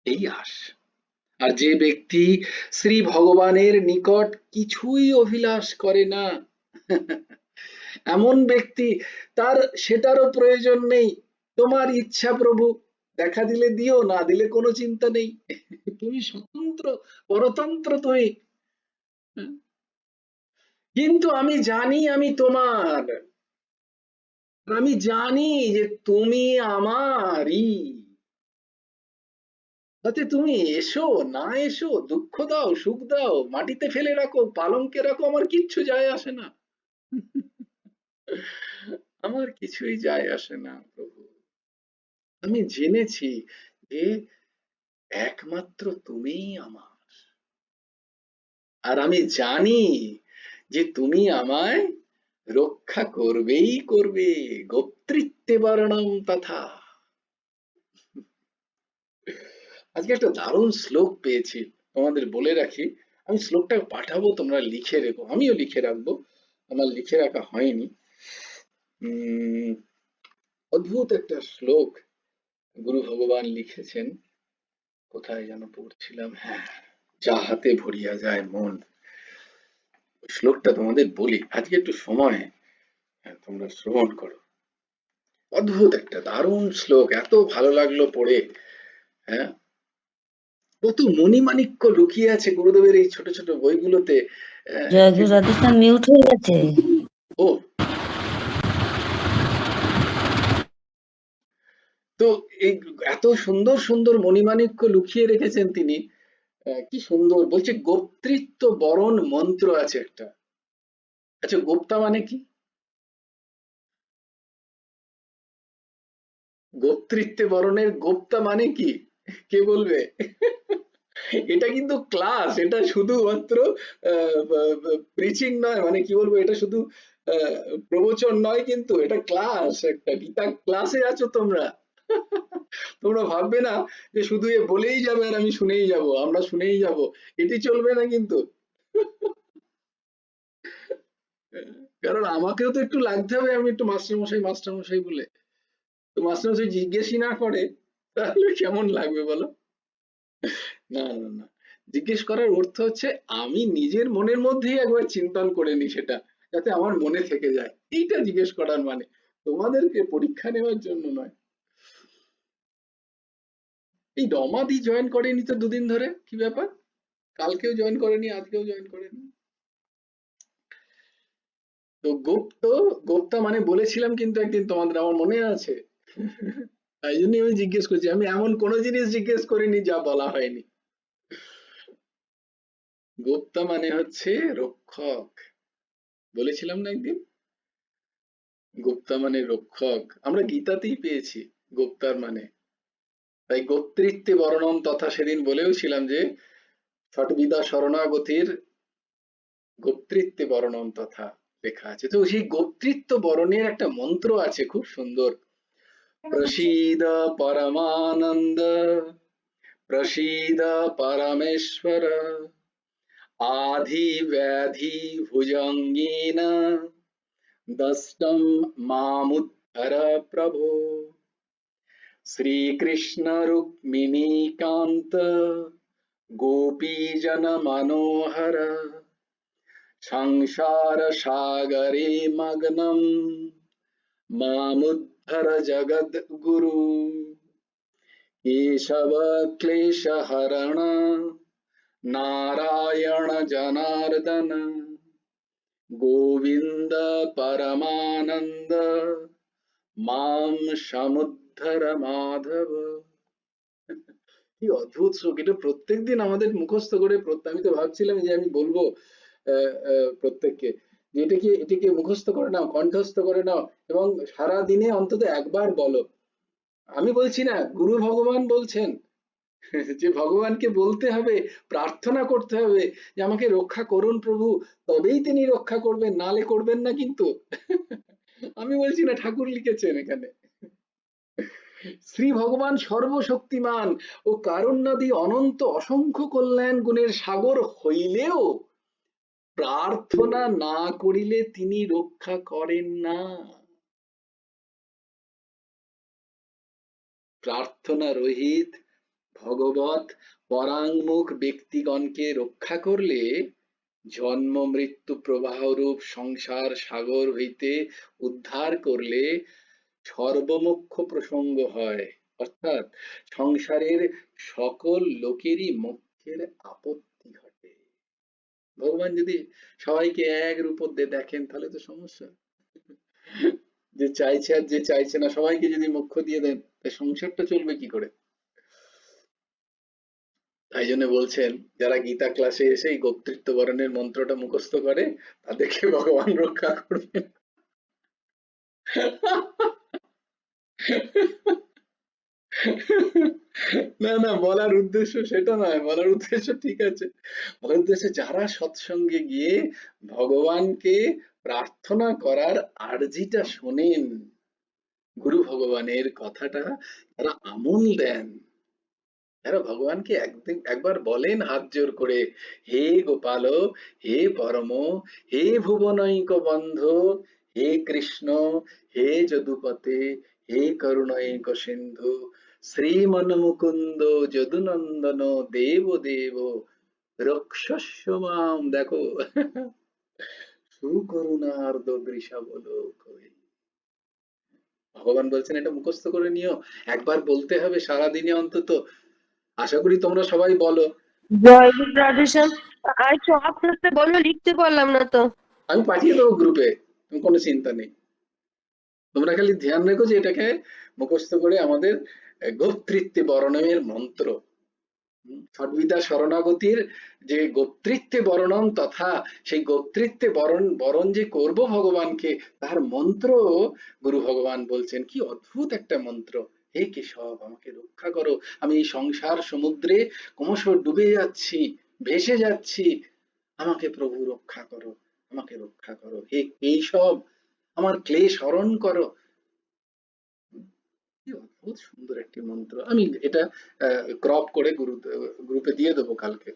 এই আস। আর যে ব্যক্তি শ্রী ভগবানের নিকট কিছুই অভিলাষ করে না, এমন ব্যক্তি, তার সেটারও প্রয়োজন নেই। তোমার ইচ্ছা প্রভু, দেখা দিলে দিও, না দিলে কোনো চিন্তা নেই, তুমি স্বতন্ত্র, পরতন্ত্র তুমি। কিন্তু আমি জানি আমি তোমার, আমি জানি যে তুমি আমারই, তাতে তুমি এসো না এসো, দুঃখ দাও সুখ দাও, মাটিতে ফেলে রাখো পালঙ্কে রাখো, আমার কিচ্ছু যায় আসে না, আমার কিছুই যায় আসে না প্রভু। আমি জেনেছি যে একমাত্র তুমিই আমার, আর আমি জানি যে তুমি আমায় রক্ষা করবেই করবে, গোপ্তৃত্বে বর্ণম তথা। আজকে একটা দারুণ শ্লোক পেয়েছি, তোমাদের বলে রাখি, আমি শ্লোকটা পাঠাবো, তোমরা লিখে রেখো, আমিও লিখে রাখবো, আমার লিখে রাখা হয়নি। উম অদ্ভুত একটা শ্লোক গুরু ভগবান লিখেছেন, কোথায় যেন পড়ছিলাম, হ্যাঁ, যাহাতে ভরিয়া যায় মন, শ্লোকটা তোমাদের বলি, আজকে একটু সময় তোমরা শ্রবণ করো। অদ্ভুত একটা দারুণ শ্লোক, এত ভালো লাগলো পড়ে। হ্যাঁ, কত মণিমাণিক্য লুকিয়ে আছে গুরুদেবের এই ছোট ছোট বইগুলোতে। জয়গুরু রাধেশ্যাম মিউট হয়ে গেছে। ও, তো এই এত সুন্দর সুন্দর মণিমাণিক্য লুকিয়ে রেখেছেন তিনি, কি সুন্দর বলছে, গোপ্তৃত্ব বরণ মন্ত্র আছে একটা। আচ্ছা, গোপ্তা মানে কি? গোপ্তৃত্বে বরণের গোপ্তা মানে কি, কে বলবে? এটা কিন্তু ক্লাস, এটা শুধুমাত্র প্রিচিং নয়, মানে কি বলবো, এটা শুধু আহ, প্রবচন নয়, কিন্তু এটা ক্লাস, একটা গীতা ক্লাসে আছো তোমরা। তোমরা ভাববে না যে শুধু এ বলেই যাবে আর আমি শুনেই যাব, আমরা শুনেই যাব, এটি চলবে না কিন্তু। কারণ আমাকেও তো একটু লাগতে হবে, আমি একটু মাস্টারমশাই মাস্টারমশাই বলে, তো মাস্টারমশাই জিজ্ঞেসই না করে তাহলে কেমন লাগবে বলো? না না না, জিজ্ঞেস করার অর্থ হচ্ছে আমি নিজের মনের মধ্যেই একবার চিন্তন করে নি সেটা, যাতে আমার মনে থেকে যায়, এইটা জিজ্ঞেস করার মানে, তোমাদেরকে পরীক্ষা নেওয়ার জন্য নয়। এই রমাদি জয়েন করেনি তো দুদিন ধরে, কি ব্যাপার? কালকেও জয়েন করেনি, আজকেও জয়েন করেনি। তো গুপ্ত, গুপ্তা মানে বলেছিলাম কিন্তু একদিন তোমাদের, আমার মনে আছে। তাই জন্যই আমি জিজ্ঞেস করছি, আমি এমন কোনো জিনিস জিজ্ঞেস করিনি যা বলা হয়নি। গুপ্তা মানে হচ্ছে রক্ষক, বলেছিলাম না একদিন, গুপ্তা মানে রক্ষক, আমরা গীতাতেই পেয়েছি গুপ্তার মানে। তাই গোত্রিত্বে বর্ণম তথা, সেদিন বলেও ছিলাম যে ষটবিদা শরণাগতির গোত্রিত্বে বর্ণম তথা লেখা আছে। তো সেই গোত্রিত্ব বরণের একটা মন্ত্র আছে খুব সুন্দর, প্রসীদ পরমানন্দ, প্রসীদ পরমেশ্বর, আধি ব্যাধি ভুজঙ্গেন দষ্টম মামুদ্ধর প্রভো, শ্রীকৃষ্ণ রুক্মিণী কান্ত গোপীজন মনোহর, সংসার সাগরে মগ্নম মামুদ্ধর জগদ্গুরু, কেশব ক্লেশহরণ নারায়ণ জনার্দন, গোবিন্দ পরমানন্দ মাম সমুদ্ধর মাধব। কি অদ্ভুত শ্লোক! এটা প্রত্যেকদিন আমাদের মুখস্থ করে আমি তো ভাবছিলাম যে আমি বলবো প্রত্যেককে যে এটাকে মুখস্থ করে নাও, কণ্ঠস্থ করে নাও এবং সারা দিনে অন্তত একবার বলো। আমি বলছি না, গুরু ভগবান বলছেন যে ভগবানকে বলতে হবে, প্রার্থনা করতে হবে যে আমাকে রক্ষা করুন প্রভু, তবেই তিনি রক্ষা করবেন, নালে করবেন না কিন্তু। আমি বলছি না, ঠাকুর লিখেছেন এখানে। শ্রী ভগবান সর্বশক্তিমান ও কারুণ্যদি অনন্ত অসংখ্য কল্যাণ গুণের সাগর হইলেও প্রার্থনা না করিলে তিনি রক্ষা করেন না। প্রার্থনা রহিত ভগবত পরাঙ্মুখ ব্যক্তিগণকে রক্ষা করলে জন্ম মৃত্যু প্রবাহরূপ সংসার সাগর হইতে উদ্ধার করলে সর্বমোক্ষ প্রসঙ্গ হয়, অর্থাৎ সংসারের সকল লোকেরই মোক্ষের আপত্তি ঘটে। ভগবান যদি সবাইকে এক রূপে দেখেন তাহলে তো সমস্যা। যে চাইছে আর যে চাইছে না সবাইকে যদি মোক্ষ দিয়ে দেন, সংসারটা চলবে কি করে? তাই জন্য বলছেন যারা গীতা ক্লাসে এসে এই গোত্রিত্ব বরণের মন্ত্রটা মুখস্থ করে তাদেরকে ভগবান রক্ষা করবেন। না না, বলার উদ্দেশ্য সেটা নয়, বলার উদ্দেশ্য ঠিক আছে, বলার উদ্দেশ্য যারা সৎসঙ্গে গিয়ে ভগবানকে প্রার্থনা করার আর্জিটা শোনেন, গুরু ভগবানের কথাটা তারা আমল দেন, যারা ভগবানকে একবার বলেন হাত জোর করে, হে গোপাল, হে পরম, হে ভুবনৈক বন্ধ, হে কৃষ্ণ, হে যদুপতে, হে করুণৈক সিন্ধু, শ্রীমন মুকুন্দ যদুনন্দন দেব দেব রক্ষস্য মাম। দেখো, সুকরুণার্দ বৃষাবলোক হয়ে ভগবান বলছেন এটা মুখস্থ করে নিও, একবার বলতে হবে সারাদিনে অন্তত। আশা করি তোমরা সবাই বলো। জয় গুরু রাধেশ্যাম। আর সব করতে বললো, লিখতে পারলাম না তো। আমি পাঠিয়ে দেবো গ্রুপে, কোনো চিন্তা নেই। তোমরা খালি ধ্যান রেখো যে এটাকে মুখস্থ করে আমাদের গোত্রিত্বে বর্ণমের মন্ত্র, সদ্বিদা শরণাগতির যে গোত্রিত্বে বর্ণন তথা সেই গোত্রিত্বে বরণ যে করব ভগবানকে, তার মন্ত্র গুরু ভগবান বলছেন। কি অদ্ভুত একটা মন্ত্র! হে কেশব, আমাকে রক্ষা করো, আমি এই সংসার সমুদ্রে ক্রমশ ডুবে যাচ্ছি, ভেসে যাচ্ছি, আমাকে প্রভু রক্ষা করো, আমাকে রক্ষা করো। হে কেশব, আমার ক্লেশ হরণ করো। কি অদ্ভুত সুন্দর একটি মন্ত্র! আমি এটা ক্রপ করে গ্রুপে দিয়ে দেবো কালকে।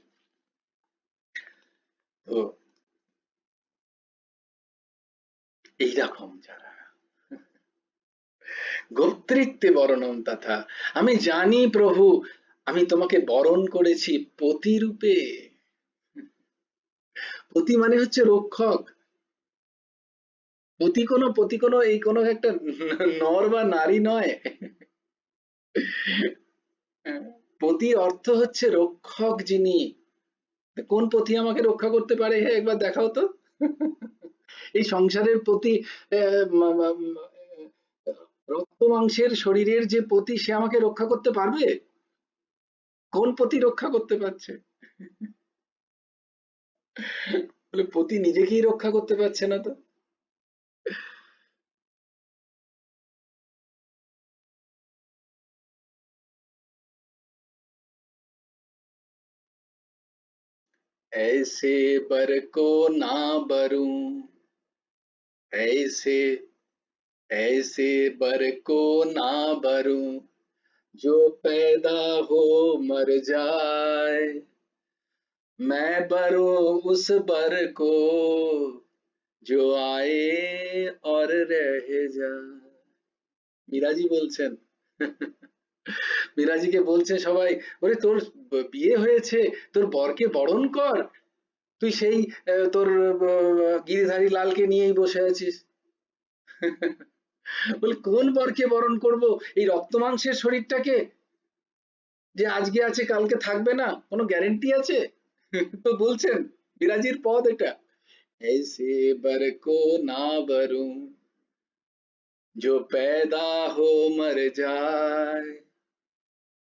তো এইরকম যারা গোত্রিত্বে বরণম তথা, আমি জানি প্রভু আমি তোমাকে বরণ করেছি পতি রূপে। পতি মানে হচ্ছে রক্ষক। পতি কোনো এই কোনো একটা নর বা নারী নয়। পতি অর্থ হচ্ছে রক্ষক যিনি। কোন পতি আমাকে রক্ষা করতে পারে? হে একবার দেখাও তো। এই সংসারের পতি, রক্ত মাংসের শরীরের যে পতি, সে আমাকে রক্ষা করতে পারবে? কোন পতি রক্ষা করতে পারছে? বলে পতি নিজেকেই রক্ষা করতে পারছে না তো। ऐसे बर को ना बरूं, ऐसे ऐसे बर को ना बरूं, जो पैदा हो मर जाए, मैं बरूं उस बर को जो आए और रह जाए। মিরাজি বলছেন, মিরাজিকে বলছে সবাই, ওরে তোর বিয়ে হয়েছে, তোর বরকে বরণ কর, তুই সেই তোর গিরিধারী লালকে নিয়েই বসে আছিস। বলে কোন বরকে বরণ করব? এই রক্ত মাংসের শরীরটাকে, যে আজকে আছে কালকে থাকবে না, কোনো গ্যারেন্টি আছে? তো বলছেন বিরাজির পদ এটা, ऐसे बर को ना बरूं जो पैदा हो मर जाए,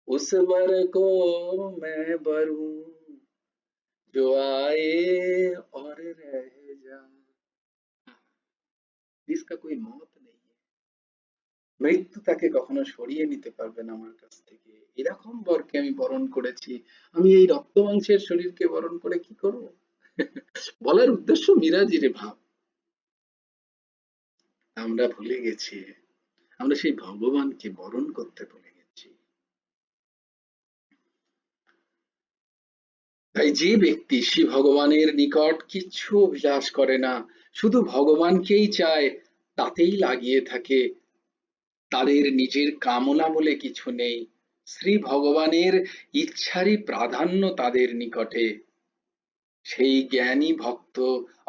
उस बर को मैं बरूं जो आए और रह जाए। इसका कोई মত নেই, মৃত্যু তাকে কখনো সরিয়ে নিতে পারবে না আমার কাছ থেকে। এরকম বরকে আমি বরণ করেছি, আমি এই রক্ত মাংসের শরীরকে বরণ করে কি করব? বলার উদ্দেশ্য মিরাজিরে ভাব। আমরা ভুলে গেছি, আমরা সেই ভগবানকে বরণ করতে ভুলে গেছি। তাই যে ব্যক্তি শ্রী ভগবানের নিকট কিচ্ছু অভিলাষ করে না, শুধু ভগবানকেই চায়, তাতেই লাগিয়ে থাকে, তাদের নিজের কামনা বলে কিছু নেই, শ্রী ভগবানের ইচ্ছারই প্রাধান্য তাদের নিকটে। সেই জ্ঞানী ভক্ত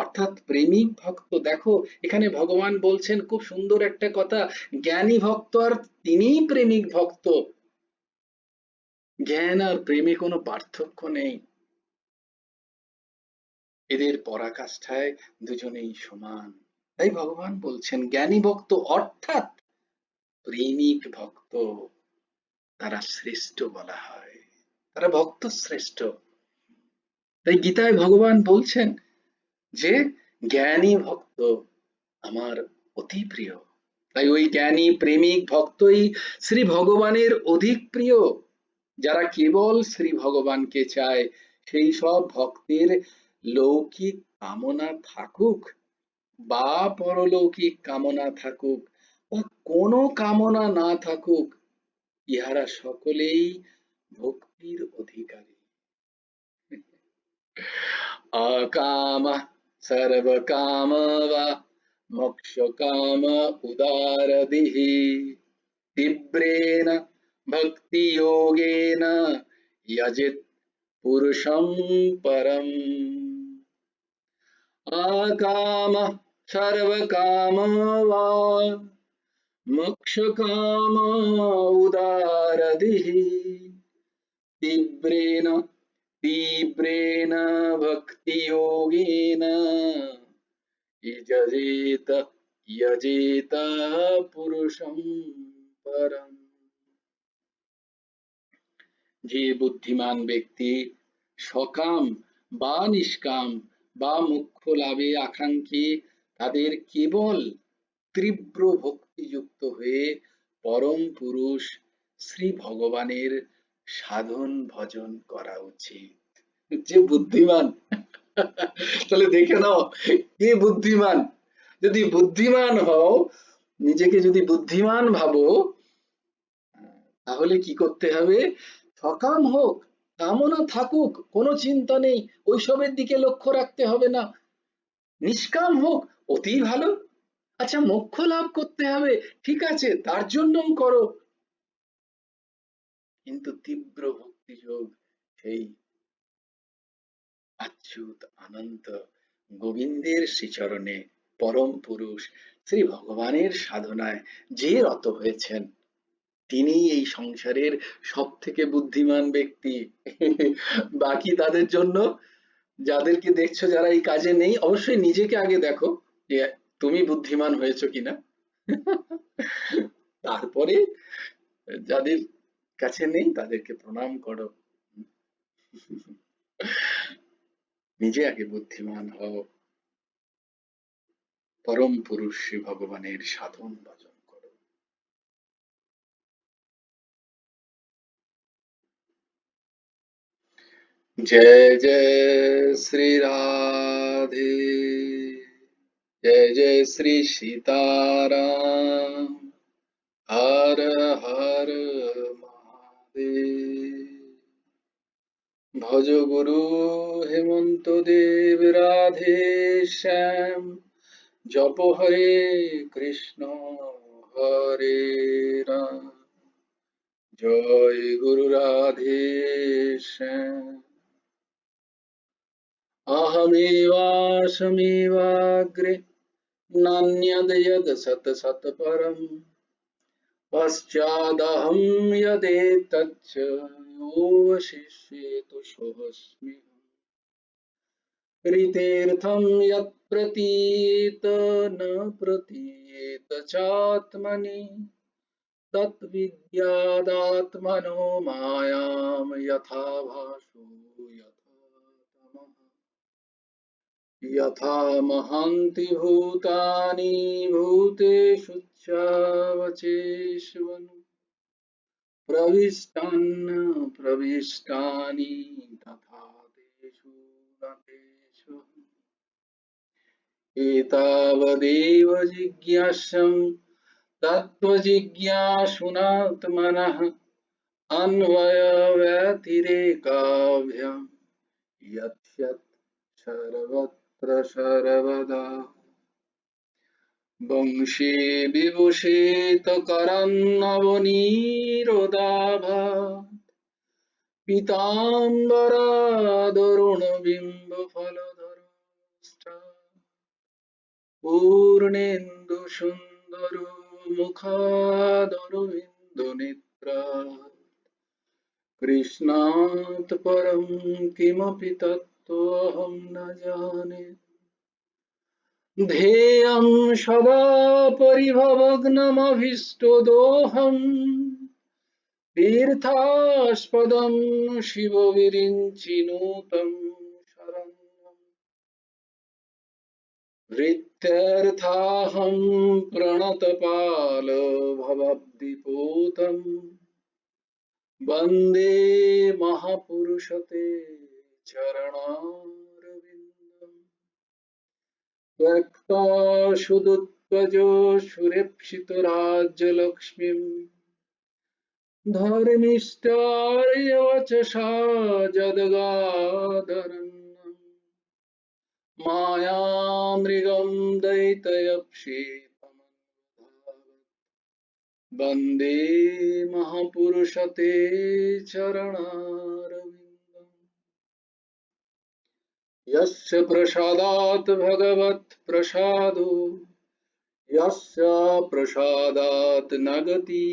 অর্থাৎ প্রেমিক ভক্ত, দেখো এখানে ভগবান বলছেন খুব সুন্দর একটা কথা, জ্ঞানী ভক্ত আর তিনিই প্রেমিক ভক্ত। জ্ঞান আর প্রেমে কোনো পার্থক্য নেই, এদের পরাকাষ্ঠায় দুজনেই সমান। তাই ভগবান বলছেন জ্ঞানী ভক্ত অর্থাৎ প্রেমিক ভক্ত, তারা শ্রেষ্ঠ বলা হয়, তারা ভক্ত শ্রেষ্ঠ। তাই গীতায় ভগবান বলছেন যে জ্ঞানী ভক্ত আমার অতি প্রিয়। তাই ওই জ্ঞানী প্রেমিক ভক্তই শ্রী ভগবানের অধিক প্রিয়। যারা কেবল শ্রী ভগবানকে চায়, সেই সব ভক্তের লৌকিক কামনা থাকুক বা পরলৌকিক কামনা থাকুক বা কোনো কামনা না থাকুক, ইহারা সকলেই ভক্তির অধিকারী। अकाम सर्वकाम वा मोक्षकाम उदारदिः तीव्रेण भक्ति योगेन यजित पुरुषं परम्। अकाम सर्वकाम वा मोक्षकाम उदारदिः तीव्रेण तीव्रेण भक्ति योगेन यजेत यजेत पुरुषं परम्। যে বুদ্ধিমান ব্যক্তি সকাম বা নিষ্কাম বা মোক্ষ লাভে আকাঙ্ক্ষী, তাদের কেবল তীব্র ভক্তিযুক্ত হয়ে পরম পুরুষ শ্রী ভগবানের সাধন ভজন করা উচিত। যে বুদ্ধিমান, তাহলে দেখে নাও কে বুদ্ধিমান। যদি বুদ্ধিমান হও, নিজেকে যদি বুদ্ধিমান ভাবো, তাহলে কি করতে হবে? সকাম হোক, কামনা থাকুক, কোনো চিন্তা নেই, ওইসবের দিকে লক্ষ্য রাখতে হবে না। নিষ্কাম হোক, অতি ভালো। আচ্ছা মোক্ষ লাভ করতে হবে, ঠিক আছে, তার জন্যও করো, কিন্তু তীব্র ভক্তি যোগ সেই অচ্যুত অনন্ত গোবিন্দের শ্রীচরণে পরম পুরুষ শ্রী ভগবানের সাধনায় যে রত হয়েছেন, তিনি এই সংসারের সব থেকে বুদ্ধিমান ব্যক্তি। বাকি তাদের জন্য, যাদেরকে দেখছো যারা এই কাজে নেই, অবশ্যই নিজেকে আগে দেখো যে তুমি বুদ্ধিমান হয়েছো কিনা, তারপরে যাদের কাছে নেই তাদেরকে প্রণাম করো। নিজে আগে বুদ্ধিমান হও, পরম পুরুষ শ্রী ভগবানের সাধন ভজন করো। जय जय श्री राधे, जय जय श्री सीताराम, हर हर महादेव। भज गुरु हेमंत देव राधे श्याम, जप हरे कृष्ण हरे राम, जय गुरु राधे श्याम। अहमेवासमेवाग्रे नान्यद् यद् सत् सत् परम्, पश्चादहं यदेतच्च योऽवशिष्येतु सोऽस्मि। ऋतेऽर्थं यत् प्रतीत न प्रतीत चात्मनि तत्विद्यादात्मनो मायां यथा भासो यथा तमः यथा महान्ति भूतानि भूतेषु चावचेष्वनु प्रविष्टान् प्रविष्टानि तथा तेषु न तेषु एतावदेव जिज्ञासं तत्त्वजिज्ञासुनात्मनः अन्वयव्यतिरेकाभ्यां यत् यत् सर्वत्र सर्वदा वंशे विभूषितकरन्नवनीरोदाभात् पीताम्बरादरुणबिम्बफलधरश्च पूर्णेन्दुसुन्दरो मुखादरविन्दनेत्रा कृष्णात् परं किमपि तत्त्वमहं न जाने ध्येयं सदा परिभवग्नमभीष्टदोहम् तीर्थास्पदं शिवविरिञ्चिनुतं शरणम् हृत्यर्थाहं प्रणतपाल भवद्दिपूतं वन्दे महापुरुषते चरणारविन्दम् त्वक्ताशुदुत्वजो सुरेप्सितराज्यलक्ष्मीम् धर्मिष्ठार्यवचसा जदगादरन्नम् मायामृगं दयितयक्षेतमन्वधावत् वन्दे महापुरुषते चरणारविन्दम् यस्य प्रसादात् भगवत् प्रसादो यस्य प्रसादात् न गति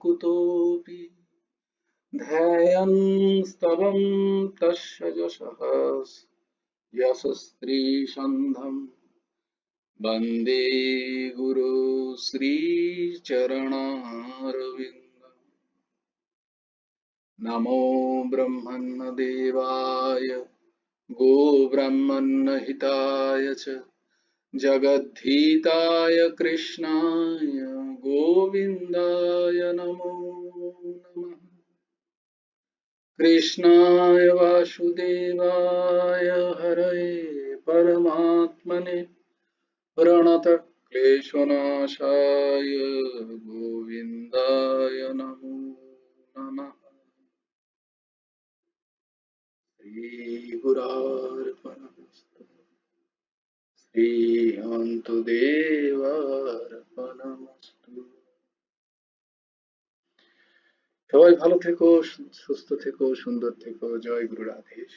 कुतोऽपि ध्यायन् स्तवं तस्य यशः यशस्त्रीसन्धं वन्दे गुरु श्रीचरणारविन्दम् नमो ब्रह्मण्यदेवाय गोब्राह्मणहिताय च जगद्धिताय कृष्णाय गोविन्दाय नमो नमः कृष्णाय वासुदेवाय हरये परमात्मने प्रणतक्लेशनाशाय गोविन्दाय नमो नमः श्रीगुरार्पणमस्तु শ্রীহন্তদেবার্পণমস্তু। সবাই ভালো থেকো, সুস্থ থেকো, সুন্দর থেকো। জয় গুরু রাধেশ।